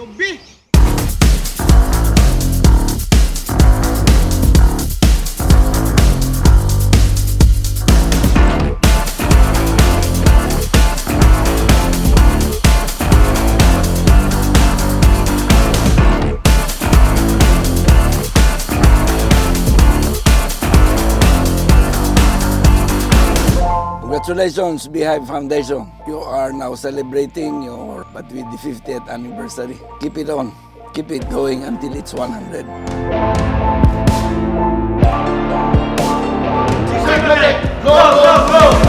Yubi! Congratulations, Beehive Foundation. You are now celebrating your but with the 50th anniversary. Keep it on. Keep it going until it's 100. Go, go, go!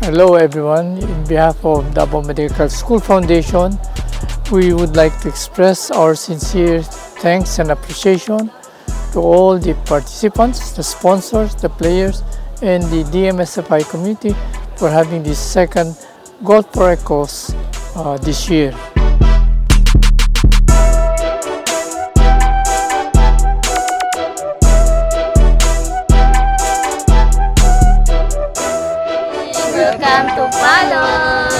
Hello everyone, in behalf of Davao Medical School Foundation, we would like to express our sincere thanks and appreciation to all the participants, the sponsors, the players, and the Dmsfi community for having this second Golf for Echoes this year. Welcome to Palos!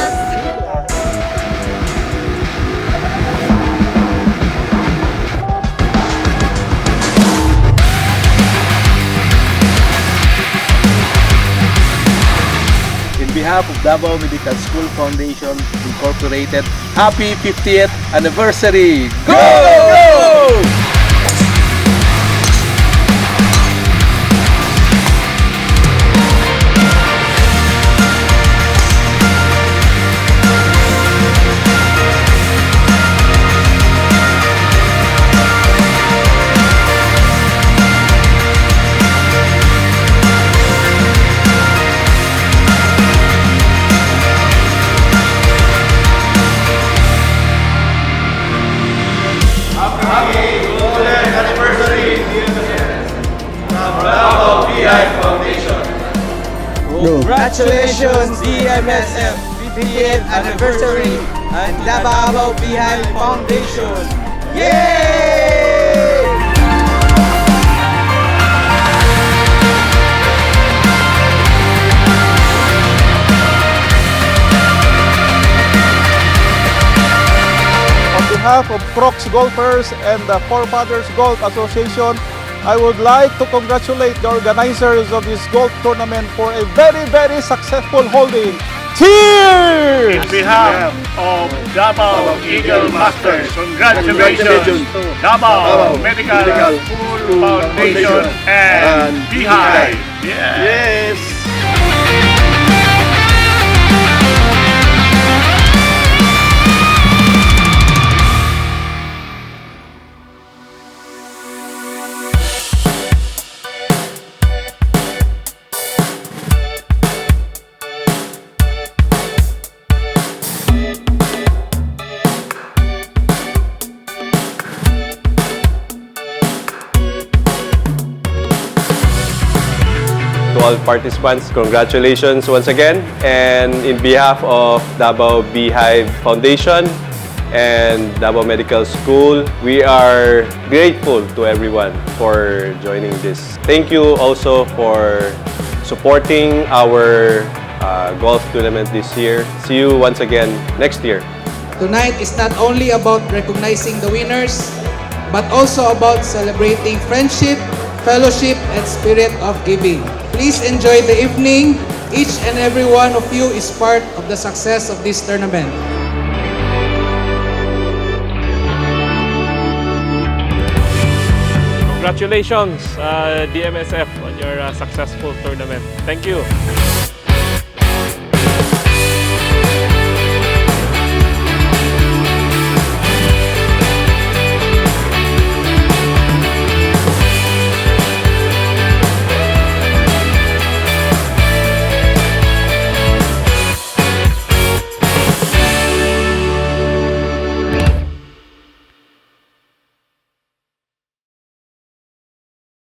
In behalf of Davao Medical School Foundation Incorporated, happy 50th anniversary! Go! Go! Congratulations, Dmsfi 50th anniversary and Davao Beehive Foundation! Yay! On behalf of Crocs Golfers and the Forefathers Golf Association, I would like to congratulate the organizers of this golf tournament for a very successful holding. Cheers! On behalf of Davao Eagle Masters, congratulations to Davao Medical School Foundation and Beehive. Yes! To all participants, congratulations once again. And in behalf of Davao Beehive Foundation and Davao Medical School, we are grateful to everyone for joining this. Thank you also for supporting our golf tournament this year. See you once again next year. Tonight is not only about recognizing the winners, but also about celebrating friendship, fellowship, and spirit of giving. Please enjoy the evening. Each and every one of you is part of the success of this tournament. Congratulations, DMSF, on your successful tournament. Thank you.